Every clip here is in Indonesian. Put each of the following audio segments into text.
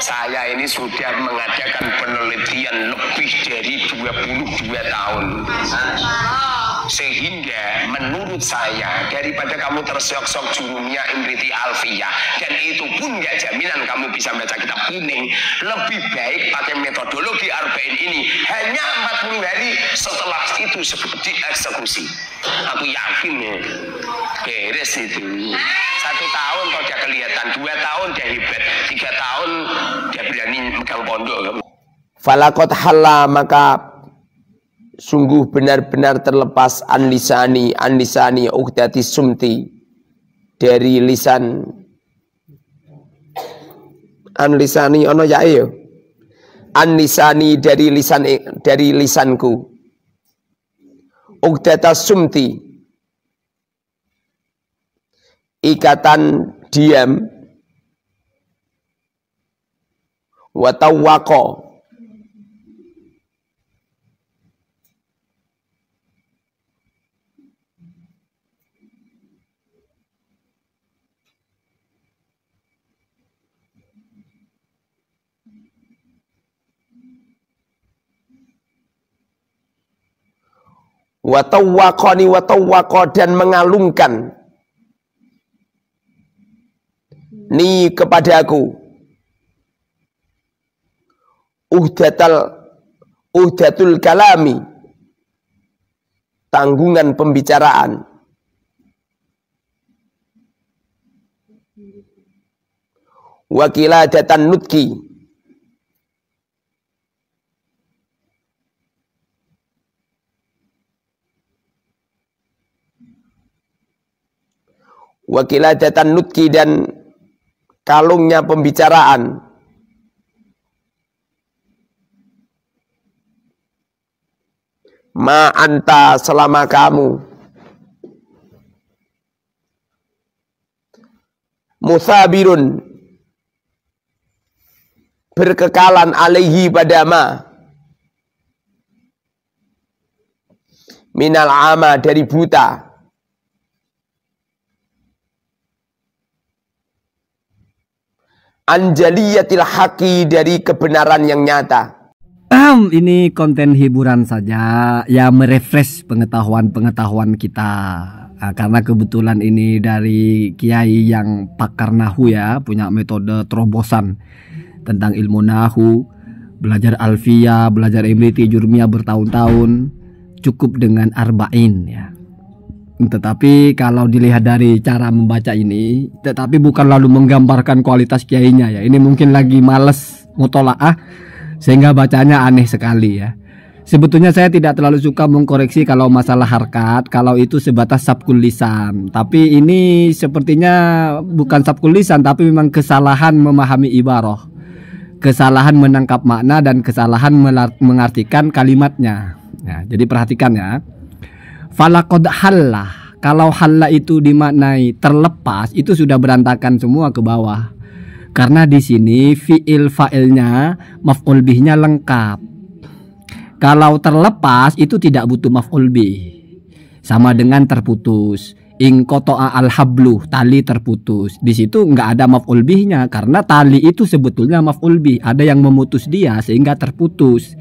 Saya ini sudah mengadakan penelitian lebih dari 22 tahun. Sehingga menurut saya, daripada kamu tersiok-sok Jurumiyah Imriti Alfiyah, dan itu pun nggak jaminan kamu bisa baca kitab kuning, lebih baik pakai metodologi Arba'in ini. Hanya 40 hari setelah itu dieksekusi. Aku yakin ya, beres itu. 1 tahun kalau dia kelihatan, 2 tahun dia hebat, 3 tahun dia berani megang pondok. Falakot halla, maka sungguh benar-benar terlepas an lisani uqdati sumti, dari lisan an lisani ono ya yo an lisani, dari lisanku, uqdata sumti, ikatan diam, wa tawwaqa, watawwaqani watawwaqa, dan mengalungkan ni kepadaku uhdatul kalami, tanggungan pembicaraan, wakiladatan nutki, wakiladatan nutki, dan kalungnya pembicaraan, ma anta, selama kamu, musabirun, berkekalan, alaihi pada ma, minal ama, dari buta, anjaliyatil haqi, dari kebenaran yang nyata. Ini konten hiburan saja ya, merefresh pengetahuan kita. Karena kebetulan ini dari kiai yang pakar nahu ya, punya metode terobosan tentang ilmu nahu, belajar alfiyah, belajar imriti, jurumiyah bertahun-tahun, cukup dengan arba'in ya. Tetapi kalau dilihat dari cara membaca ini, tetapi bukan lalu menggambarkan kualitas kiainya ya. Ini mungkin lagi males mutolaah, sehingga bacanya aneh sekali ya. Sebetulnya saya tidak terlalu suka mengkoreksi kalau masalah harkat, kalau itu sebatas sabkul lisan. Tapi ini sepertinya bukan sabkul lisan, tapi memang kesalahan memahami ibarah, kesalahan menangkap makna, dan kesalahan mengartikan kalimatnya. Nah, jadi perhatikan ya. Falaqad hallah, kalau hallah itu dimaknai terlepas, itu sudah berantakan semua ke bawah. Karena di sini fiil fa'ilnya, maf'ul bihnya lengkap. Kalau terlepas itu tidak butuh maf'ul bih. Sama dengan terputus. In qata'a al-hablu, tali terputus. Di situ nggak ada maf'ul bihnya karena tali itu sebetulnya maf'ul bih. Ada yang memutus dia sehingga terputus.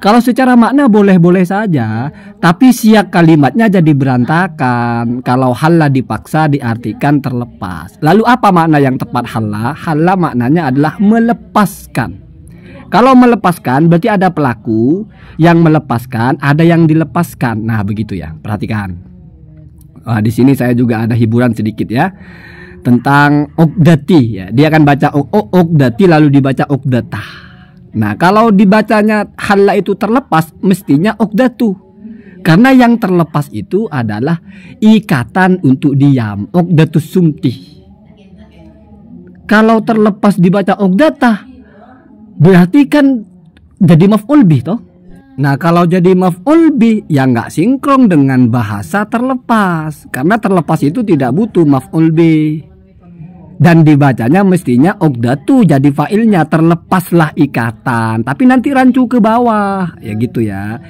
Kalau secara makna boleh-boleh saja, tapi siak kalimatnya jadi berantakan. Kalau halla dipaksa diartikan terlepas. Lalu apa makna yang tepat halla? Halla maknanya adalah melepaskan. Kalau melepaskan berarti ada pelaku yang melepaskan, ada yang dilepaskan. Nah begitu ya, perhatikan. Di sini saya juga ada hiburan sedikit ya tentang uqdati ya. Dia akan baca uqdati lalu dibaca uqdatah. Nah kalau dibacanya halla itu terlepas, mestinya uqdatu. Karena yang terlepas itu adalah ikatan untuk diam, uqdatus sumti. Kalau terlepas dibaca uqdatah, berarti kan jadi maf'ul bih toh. Nah kalau jadi maf'ul bih ya nggak sinkron dengan bahasa terlepas. Karena terlepas itu tidak butuh maf'ul bih. Dan dibacanya mestinya uqdatu, jadi fa'ilnya, terlepaslah ikatan. Tapi nanti rancu ke bawah. Ya gitu ya.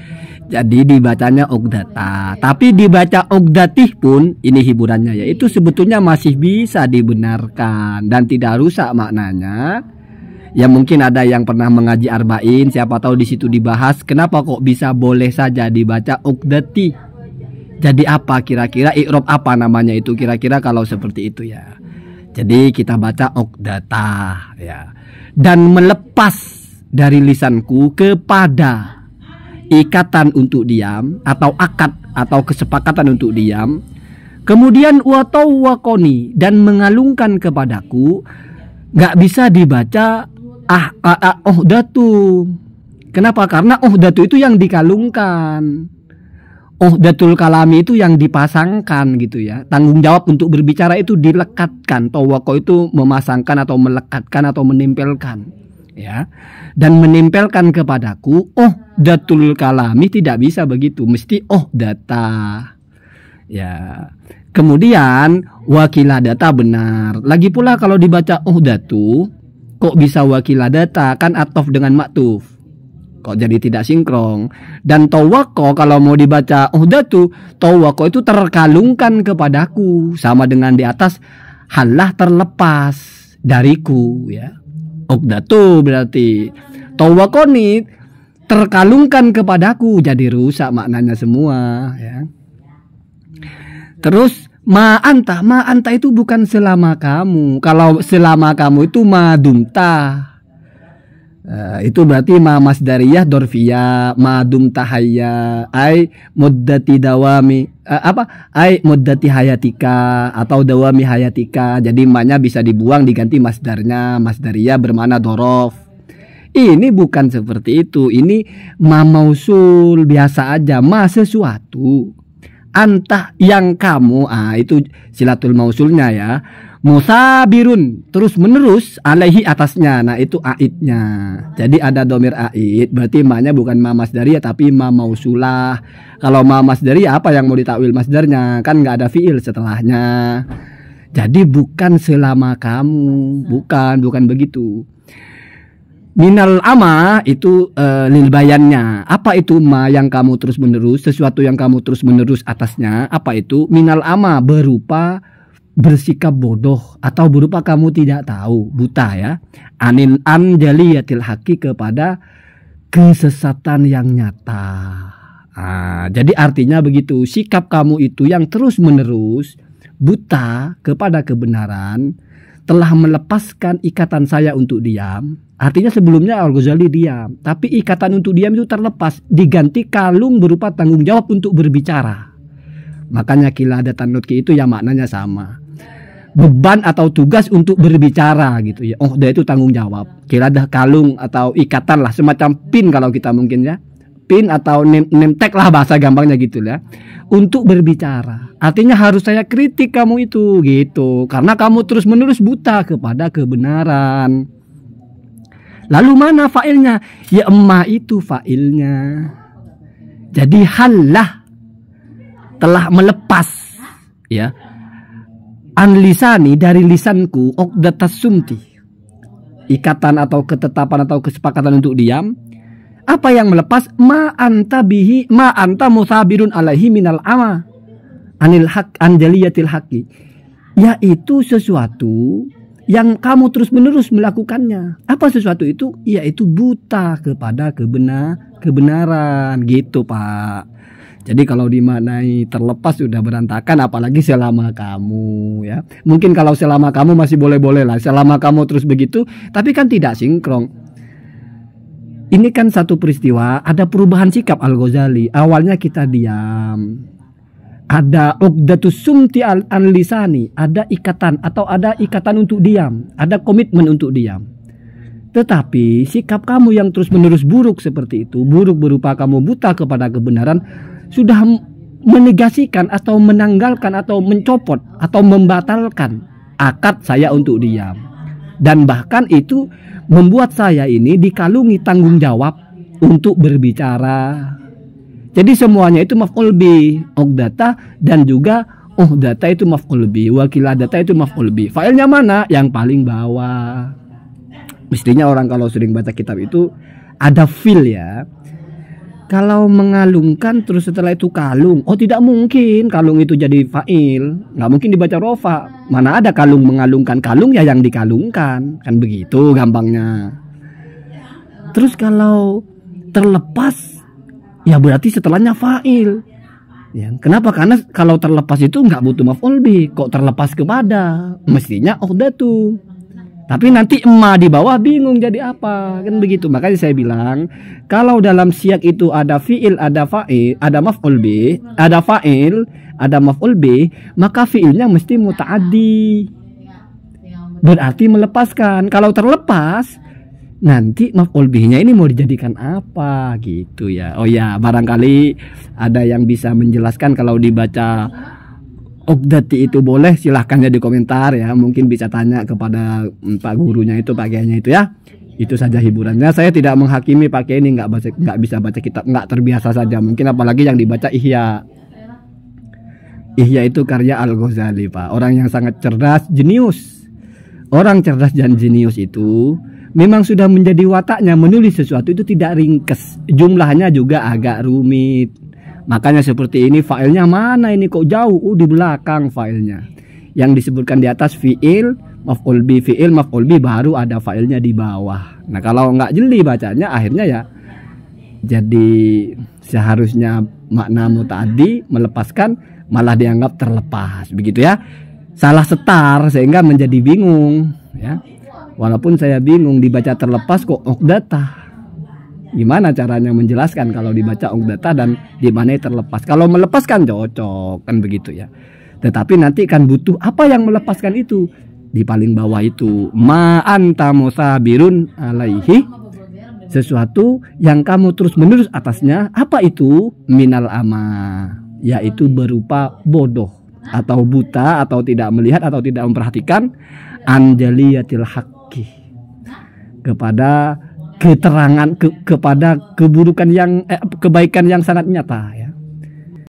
Jadi dibacanya uqdata. Tapi dibaca uqdatih pun, ini hiburannya ya, itu sebetulnya masih bisa dibenarkan. Dan tidak rusak maknanya. Ya mungkin ada yang pernah mengaji arba'in, siapa tahu di situ dibahas kenapa kok bisa boleh saja dibaca uqdati. Jadi apa kira-kira i'rab apa namanya itu kira-kira kalau seperti itu ya. Jadi kita baca uqdata ya. Dan melepas dari lisanku kepada ikatan untuk diam atau akad atau kesepakatan untuk diam. Kemudian watawakoni dan mengalungkan kepadaku, nggak bisa dibaca uhdatu. Kenapa? Karena uhdatu itu yang dikalungkan. Uhdatul kalami itu yang dipasangkan gitu ya. Tanggung jawab untuk berbicara itu dilekatkan. Tawako itu memasangkan atau melekatkan atau menempelkan ya. Dan menempelkan kepadaku uhdatul kalami tidak bisa begitu, mesti uhdata ya. Kemudian wakiladata benar. Lagi pula kalau dibaca uhdatu kok bisa wakiladata, kan atof dengan maktuf, kok jadi tidak sinkron. Dan tawako kalau mau dibaca uhdatu, tawako itu terkalungkan kepadaku, sama dengan di atas halah terlepas dariku ya. Uhdatu berarti tawakoni terkalungkan kepadaku, jadi rusak maknanya semua ya. Terus ma'anta itu bukan selama kamu. Kalau selama kamu itu madumta. Itu berarti ma masdariyah dorfiyah, madumta hayya ai muddati dawami ai muddati hayatika atau dawami hayatika. Jadi ma-nya bisa dibuang diganti masdarnya. Masdariyah bermakna dorof. Ini bukan seperti itu. Ini ma mausul biasa aja, ma sesuatu. Antah yang kamu, itu silatul mausulnya ya. Musabirun terus menerus alaihi atasnya. Nah itu aidnya. Jadi ada domir aid, berarti ma-nya bukan ma masdariyah tapi ma mausulah. Kalau ma masdariyah apa yang mau ditakwil masdarnya? Kan nggak ada fiil setelahnya. Jadi bukan selama kamu, bukan begitu. Minal ama itu lil bayannya. Apa itu ma yang kamu terus menerus, sesuatu yang kamu terus menerus atasnya? Apa itu? Minal ama berupa bersikap bodoh atau berupa kamu tidak tahu, buta ya. Anil anjaliyatil haqi kepada kesesatan yang nyata. Jadi artinya begitu, sikap kamu itu yang terus menerus buta kepada kebenaran telah melepaskan ikatan saya untuk diam. Artinya sebelumnya Al-Ghazali diam, tapi ikatan untuk diam itu terlepas, diganti kalung berupa tanggung jawab untuk berbicara. Makanya kiladatan nutki itu ya maknanya sama. Beban atau tugas untuk berbicara gitu ya. Dia itu tanggung jawab. Kiladah kalung atau ikatan lah, semacam pin kalau kita mungkin ya. Pin atau name tag lah bahasa gampangnya gitu ya. Untuk berbicara. Artinya harus saya kritik kamu itu gitu. Karena kamu terus-menerus buta kepada kebenaran. Lalu mana failnya? Ya emma itu failnya. Jadi halah telah melepas ya an lisani dari lisanku uqdatas sumti, ikatan atau ketetapan atau kesepakatan untuk diam. Apa yang melepas? Ma anta bihi ma anta musabirun alaihi minal ama anil haq anjaliyatil haqi, yaitu sesuatu yang kamu terus menerus melakukannya. Apa sesuatu itu? Yaitu buta kepada kebenaran gitu Pak. Jadi kalau dimaknai terlepas sudah berantakan, apalagi selama kamu ya. Mungkin kalau selama kamu masih boleh-boleh lah, selama kamu terus begitu, tapi kan tidak sinkron. Ini kan satu peristiwa, ada perubahan sikap Al-Ghazali. Awalnya kita diam, ada uqdatus sumti an lisani, ada ikatan atau ada ikatan untuk diam, ada komitmen untuk diam. Tetapi sikap kamu yang terus-menerus buruk seperti itu, buruk berupa kamu buta kepada kebenaran, sudah menegasikan atau menanggalkan atau mencopot atau membatalkan akad saya untuk diam. Dan bahkan itu membuat saya ini dikalungi tanggung jawab untuk berbicara. Jadi semuanya itu maf'ul bi, uqdata dan juga uhdata itu maf'ul bi, wakiladata itu maf'ul bi. Failnya mana? Yang paling bawah. Mestinya orang kalau sering baca kitab itu ada fil ya. Kalau mengalungkan terus setelah itu kalung, tidak mungkin kalung itu jadi fa'il, nggak mungkin dibaca rofa. Mana ada kalung mengalungkan, kalung ya yang dikalungkan, kan begitu gampangnya. Terus kalau terlepas, ya berarti setelahnya fa'il. Ya, kenapa? Karena kalau terlepas itu nggak butuh maf'ul bih. Kok terlepas kepada? Mestinya uqdatu. Tapi nanti emma di bawah bingung jadi apa, kan begitu. Makanya saya bilang, kalau dalam siyak itu ada fi'il, ada fa'il, ada maf'ul bih, ada fa'il, ada maf'ul bih, maka fi'ilnya mesti muta'addi. Berarti melepaskan. Kalau terlepas, nanti maf'ul bihnya ini mau dijadikan apa gitu ya. Oh ya, barangkali ada yang bisa menjelaskan kalau dibaca uqdati itu boleh, silahkan ya di komentar ya. Mungkin bisa tanya kepada pak gurunya itu, pak kiainya itu ya. Itu saja hiburannya. Saya tidak menghakimi pak kiai ini nggak bisa baca kitab, nggak terbiasa saja. Mungkin apalagi yang dibaca Ihya. Ihya itu karya Al-Ghazali, Pak. Orang yang sangat cerdas, jenius. Orang cerdas dan jenius itu memang sudah menjadi wataknya menulis sesuatu itu tidak ringkes. Jumlahnya juga agak rumit. Makanya seperti ini, filenya mana ini kok jauh? Di belakang filenya. Yang disebutkan di atas fi'il, maf'ul bi, fi'il, maf'ul bi, baru ada filenya di bawah. Nah kalau nggak jeli bacanya, akhirnya ya jadi seharusnya makna muta'addi, melepaskan, malah dianggap terlepas. Begitu ya. Salah setar sehingga menjadi bingung. Ya. Walaupun saya bingung dibaca terlepas kok uqdatah. Gimana caranya menjelaskan kalau dibaca uqdatah dan di mana terlepas? Kalau melepaskan cocok kan begitu ya. Tetapi nanti kan butuh apa yang melepaskan itu? Di paling bawah itu ma anta musabirun alaihi, sesuatu yang kamu terus-menerus atasnya. Apa itu? Minal ama, yaitu berupa bodoh atau buta atau tidak melihat atau tidak memperhatikan anjaliyatil haqqi, kepada keterangan kepada keburukan yang kebaikan yang sangat nyata ya.